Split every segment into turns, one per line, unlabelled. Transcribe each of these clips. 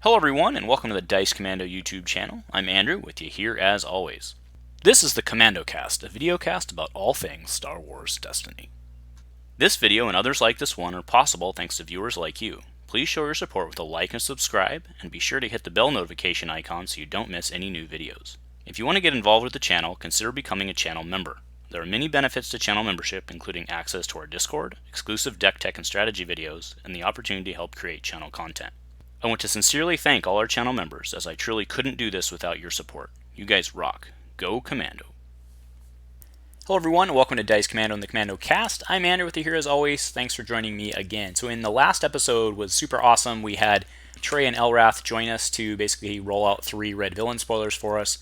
Hello everyone, and welcome to the Dice Commando YouTube channel. I'm Andrew, with you here as always. This is the Commando Cast, a video cast about all things Star Wars Destiny. This video and others like this one are possible thanks to viewers like you. Please show your support with a like and subscribe, and be sure to hit the bell notification icon so you don't miss any new videos. If you want to get involved with the channel, consider becoming a channel member. There are many benefits to channel membership, including access to our Discord, exclusive deck tech and strategy videos, and the opportunity to help create channel content. I want to sincerely thank all our channel members, as I truly couldn't do this without your support. You guys rock. Go Commando. Hello everyone, and welcome to Dice Commando and the Commando Cast. I'm Andrew with you here as always. Thanks for joining me again. So in the last episode was super awesome. We had Trey and Elrath join us to basically roll out 3 red villain spoilers for us.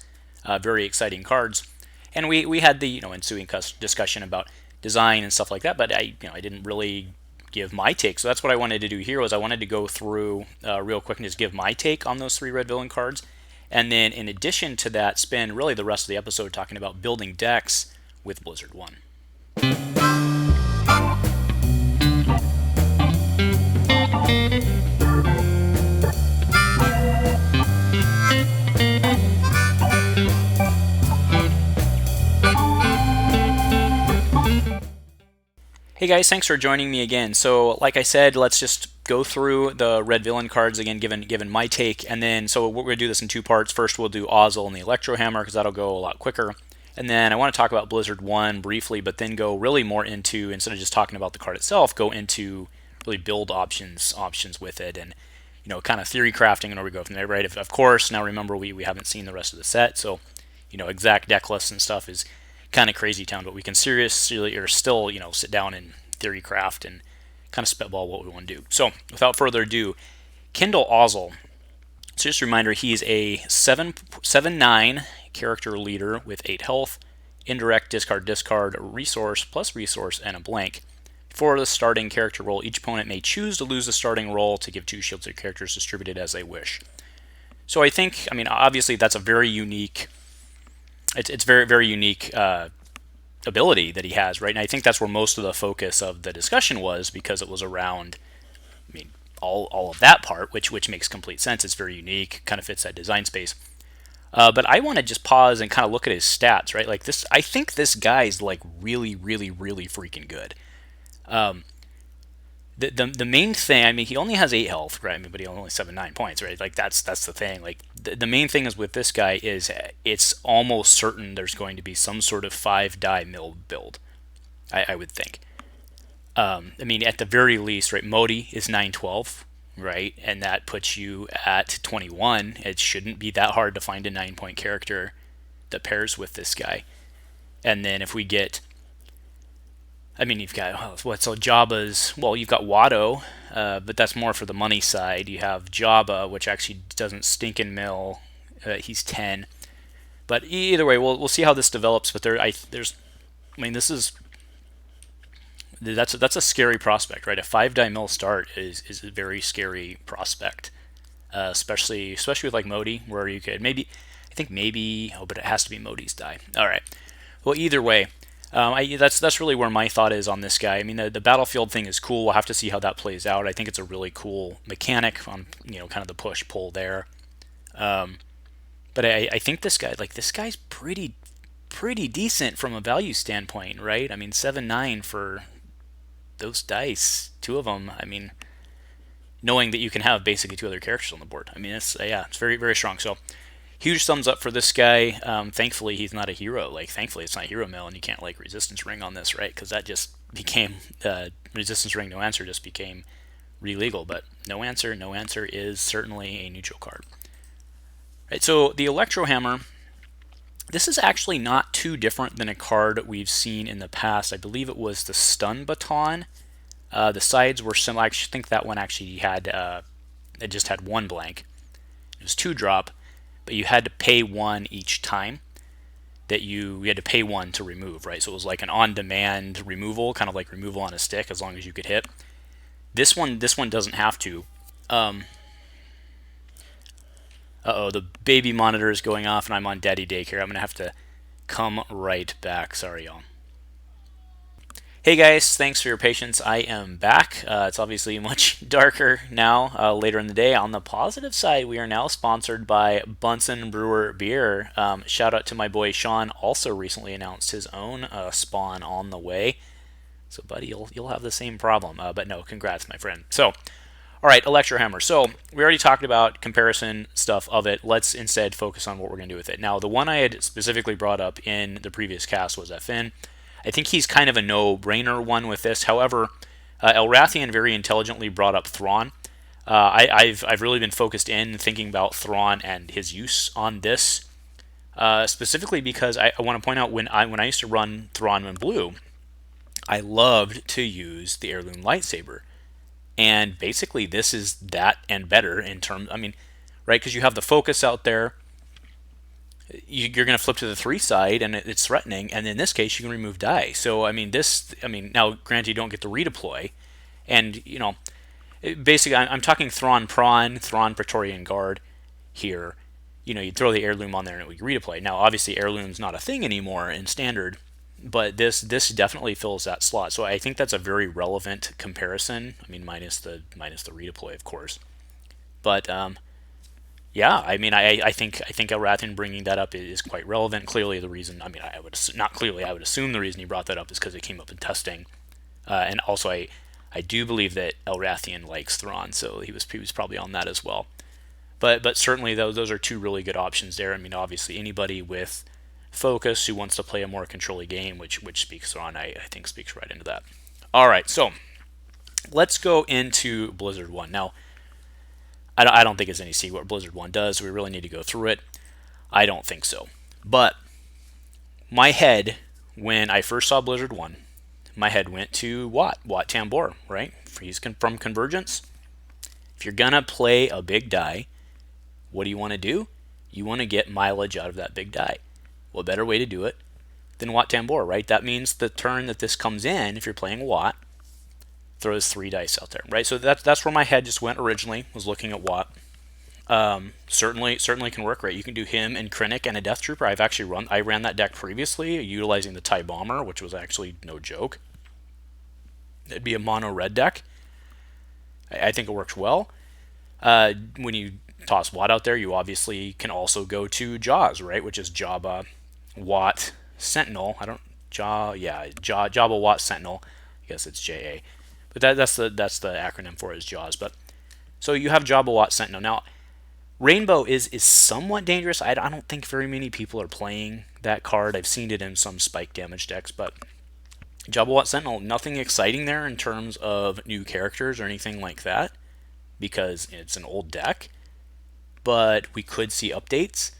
Very exciting cards. And we had the ensuing discussion about design and stuff like that, but I didn't really give my take. So that's what I wanted to do here, was I wanted to go through real quick and just give my take on those 3 red villain cards. And then in addition to that, spend really the rest of the episode talking about building decks with Blizzard 1. Hey guys, thanks for joining me again. So like I said, let's just go through the red villain cards again, given my take, and then so we're going to do this in 2 parts. First we'll do Ozzel and the Electro Hammer, because that'll go a lot quicker. And then I want to talk about Blizzard 1 briefly, but then go really more into, instead of just talking about the card itself, go into really build options with it, and kind of theory crafting and where we go from there, right? Of course, now remember we haven't seen the rest of the set, so exact deck lists and stuff is kind of crazy town, but we can seriously or still sit down and theory craft and kind of spitball what we want to do. So without further ado, Kindle Ozzel. So just a reminder, he's a 7/9 character leader with 8 health, indirect discard, resource plus resource, and a blank. For the starting character roll, each opponent may choose to lose the starting roll to give 2 shields to characters distributed as they wish. So I think, obviously that's a very unique, it's very, very unique ability that he has, right? And I think that's where most of the focus of the discussion was, because it was around, all of that part, which makes complete sense. It's very unique, kind of fits that design space. But I want to just pause and kind of look at his stats, right? Like this, I think this guy's like really, really, really freaking good. The main thing, he only has 8 health, right? But he only 7/9 points, right? Like that's the thing. Like the main thing is with this guy is it's almost certain there's going to be some sort of 5-die mill build. I would think. At the very least, right? Modi is 9/12, right? And that puts you at 21. It shouldn't be that hard to find a 9-point character that pairs with this guy. And then if we get, you've got, so Jabba's, you've got Watto, but that's more for the money side. You have Jabba, which actually doesn't stink in mill. He's 10. But either way, we'll see how this develops. But that's a scary prospect, right? A 5-die mill start is a very scary prospect, especially with like Modi, where you could maybe, but it has to be Modi's die. All right. Well, either way. That's really where my thought is on this guy. The battlefield thing is cool. We'll have to see how that plays out. I think it's a really cool mechanic on kind of the push pull there. But I think this guy's pretty decent from a value standpoint, right? 7/9 for those dice, 2 of them. Knowing that you can have basically 2 other characters on the board. It's very, very strong. So huge thumbs up for this guy. Thankfully, he's not a hero. Thankfully, it's not hero mill, and you can't resistance ring on this, right? Because that just became resistance ring no answer just became re-legal. But no answer is certainly a neutral card. Right. So the Electro Hammer. This is actually not too different than a card we've seen in the past. I believe it was the Stun Baton. The sides were similar. I think that one actually had it just had 1 blank. It was 2-drop. But you had to pay 1 each time that you had to pay 1 to remove, right? So it was like an on-demand removal, kind of like removal on a stick, as long as you could hit. This one doesn't have to. The baby monitor is going off, and I'm on daddy daycare. I'm going to have to come right back. Sorry, y'all. Hey guys, thanks for your patience. I am back. It's obviously much darker now, later in the day. On the positive side, we are now sponsored by Bunsen Brewer Beer. Shout out to my boy Sean, also recently announced his own spawn on the way. So, buddy, you'll have the same problem. But no, congrats, my friend. So, all right, Electro Hammer. So, we already talked about comparison stuff of it. Let's instead focus on what we're going to do with it. Now, the one I had specifically brought up in the previous cast was Finn. I think he's kind of a no-brainer one with this. However, Elrathian very intelligently brought up Thrawn. I've really been focused in thinking about Thrawn and his use on this, specifically because I want to point out when I used to run Thrawn in blue, I loved to use the heirloom lightsaber, and basically this is that and better in terms. I mean, right? Because you have the focus out there. You're going to flip to the 3 side and it's threatening, and in this case you can remove die. So I mean now granted you don't get the redeploy, and basically I'm talking Thrawn Prawn, Thrawn Praetorian Guard here. You throw the heirloom on there and it would redeploy. Now obviously heirloom's not a thing anymore in standard, but this definitely fills that slot. So I think that's a very relevant comparison. I mean minus the redeploy of course, but yeah, I mean, I think Elrathan bringing that up is quite relevant. Clearly, the reason, I mean, I would not clearly, I would assume the reason he brought that up is because it came up in testing, and also I do believe that Elrathian likes Thrawn, so he was probably on that as well. But certainly those are 2 really good options there. I mean, obviously anybody with focus who wants to play a more controlly game, which speaks Thrawn, I think speaks right into that. All right, so let's go into Blizzard 1 now. I don't think it's any secret what Blizzard 1 does. So we really need to go through it. I don't think so. But my head, when I first saw Blizzard 1, my head went to Wat Tambor, right? He's from Convergence. If you're going to play a big die, what do you want to do? You want to get mileage out of that big die. What better way to do it than Wat Tambor, right? That means the turn that this comes in, if you're playing Wat, throws 3 dice out there, right? So that's where my head just went originally, was looking at Wat. Certainly can work, right? You can do him and Krennic and a Death Trooper. I ran that deck previously, utilizing the TIE Bomber, which was actually no joke. It'd be a mono red deck. I think it works well. When you toss Wat out there, you obviously can also go to Jaws, right? Which is Jabba, Wat, Sentinel. Jabba, Wat, Sentinel. I guess it's JA. But that's the acronym for it, is Jaws. But so you have Jabba, Wat, Sentinel. Now, Rainbow is somewhat dangerous. I don't think very many people are playing that card. I've seen it in some spike damage decks, but Jabba, Wat, Sentinel, nothing exciting there in terms of new characters or anything like that, because it's an old deck. But we could see updates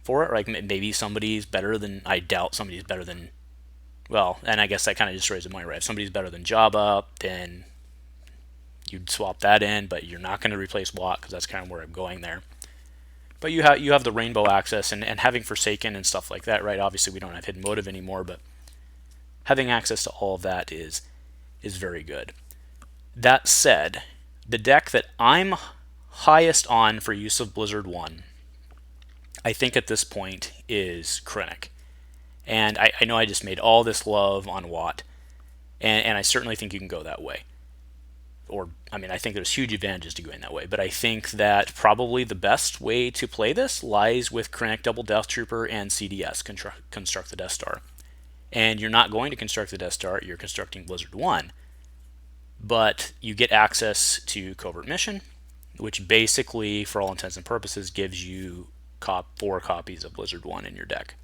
for it. Like maybe somebody's better than. I doubt somebody's better than. Well, and I guess that kind of destroys the point, right? If somebody's better than Jabba, then you'd swap that in, but you're not going to replace Wat, because that's kind of where I'm going there. But you have the Rainbow access, and having Forsaken and stuff like that, right? Obviously, we don't have Hidden Motive anymore, but having access to all of that is very good. That said, the deck that I'm highest on for use of Blizzard 1, I think at this point, is Krennic. And I know I just made all this love on Wat, and I certainly think you can go that way. Or, I mean, I think there's huge advantages to going that way, but I think that probably the best way to play this lies with Krennic Double Death Trooper and CDS, Construct the Death Star. And you're not going to construct the Death Star, you're constructing Blizzard 1. But you get access to Covert Mission, which basically, for all intents and purposes, gives you 4 copies of Blizzard 1 in your deck.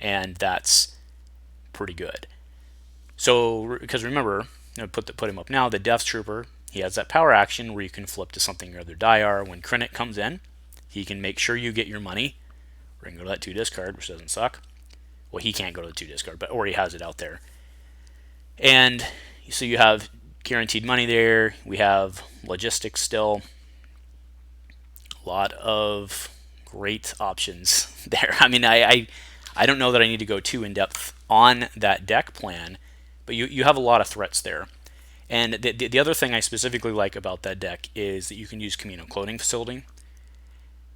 And that's pretty good. So, because remember, put him up now, the Death Trooper, he has that power action where you can flip to something your other die are. When Krennic comes in, he can make sure you get your money. We're going to go to that 2 discard, which doesn't suck. Well, he can't go to the 2 discard, but or he has it out there. And so you have guaranteed money there. We have logistics still. A lot of great options there. I mean, I don't know that I need to go too in-depth on that deck plan, but you have a lot of threats there. And the other thing I specifically like about that deck is that you can use Commando Cloning Facility.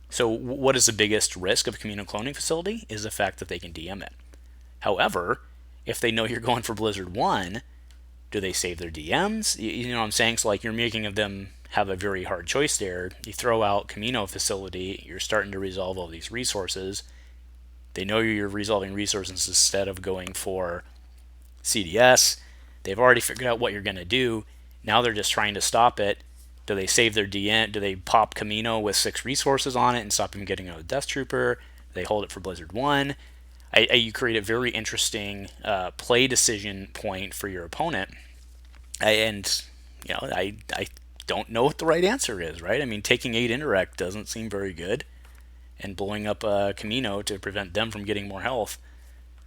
So what is the biggest risk of Commando Cloning Facility is the fact that they can DM it. However, if they know you're going for Blizzard 1, do they save their DMs? You know what I'm saying? So, like, you're making them have a very hard choice there. You throw out Camino Facility, you're starting to resolve all these resources. They know you're resolving resources instead of going for CDS. They've already figured out what you're going to do. Now they're just trying to stop it. Do they save their DN? Do they pop Camino with 6 resources on it and stop him getting out of Death Trooper? Do they hold it for Blizzard 1? You create a very interesting play decision point for your opponent. I don't know what the right answer is, right? I mean, taking 8 indirect doesn't seem very good, and blowing up Camino to prevent them from getting more health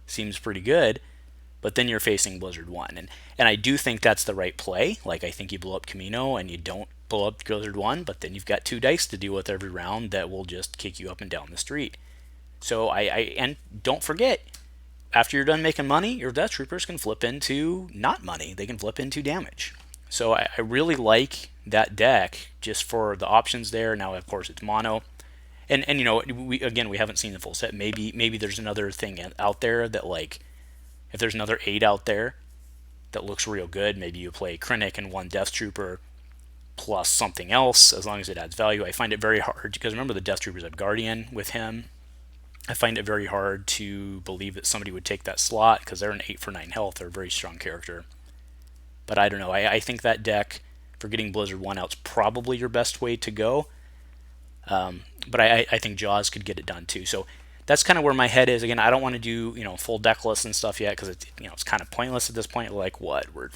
seems pretty good. But then you're facing Blizzard 1. And I do think that's the right play. Like, I think you blow up Camino and you don't blow up Blizzard 1, but then you've got 2 dice to deal with every round that will just kick you up and down the street. So and don't forget, after you're done making money, your Death Troopers can flip into not money. They can flip into damage. So I really like that deck just for the options there. Now, of course, it's mono. And you know, we haven't seen the full set. Maybe there's another thing out there that, like, if there's another 8 out there that looks real good, maybe you play Krennic and 1 Death Trooper plus something else, as long as it adds value. I find it very hard, because remember the Death Troopers have Guardian with him. I find it very hard to believe that somebody would take that slot, because they're an 8 for 9 health. They're a very strong character. But I don't know. I think that deck for getting Blizzard 1 out's probably your best way to go. But I think Jaws could get it done too. So that's kind of where my head is. Again, I don't want to do full deck lists and stuff yet, because it's kind of pointless at this point. Like, what, we're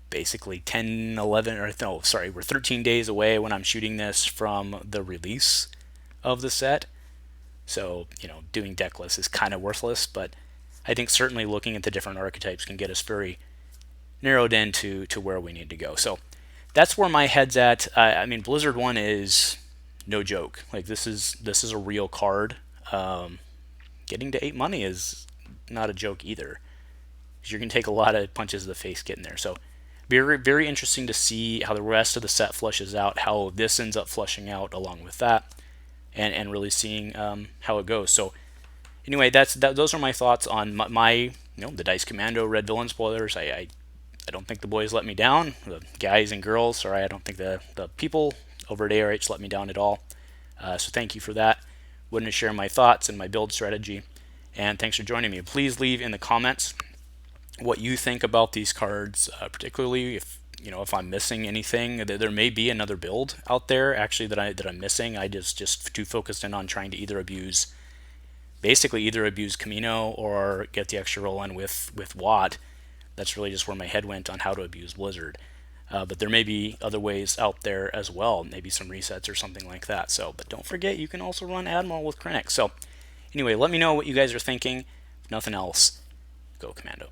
basically 10, 11, or no, sorry, we're 13 days away when I'm shooting this from the release of the set. So doing deck lists is kind of worthless. But I think certainly looking at the different archetypes can get us very narrowed in to where we need to go. So that's where my head's at. I mean, Blizzard 1 is no joke. Like, this is a real card. Getting to 8 money is not a joke either, because you're going to take a lot of punches to the face getting there. So very, very interesting to see how the rest of the set flushes out, how this ends up flushing out along with that, and really seeing how it goes. So anyway, those are my thoughts on my the Dice Commando Red Villain spoilers. I don't think the boys let me down. The guys and girls, sorry, I don't think the people over at ARH let me down at all. So thank you for that. Wanted to share my thoughts and my build strategy, and thanks for joining me. Please leave in the comments what you think about these cards, particularly if I'm missing anything. There may be another build out there actually that I'm missing. I just too focused in on trying to either abuse Camino or get the extra roll in with Watt. That's really just where my head went on how to abuse Blizzard. But there may be other ways out there as well, maybe some resets or something like that. So, but don't forget, you can also run Admiral with Krennic. So anyway, let me know what you guys are thinking. If nothing else, go Commando.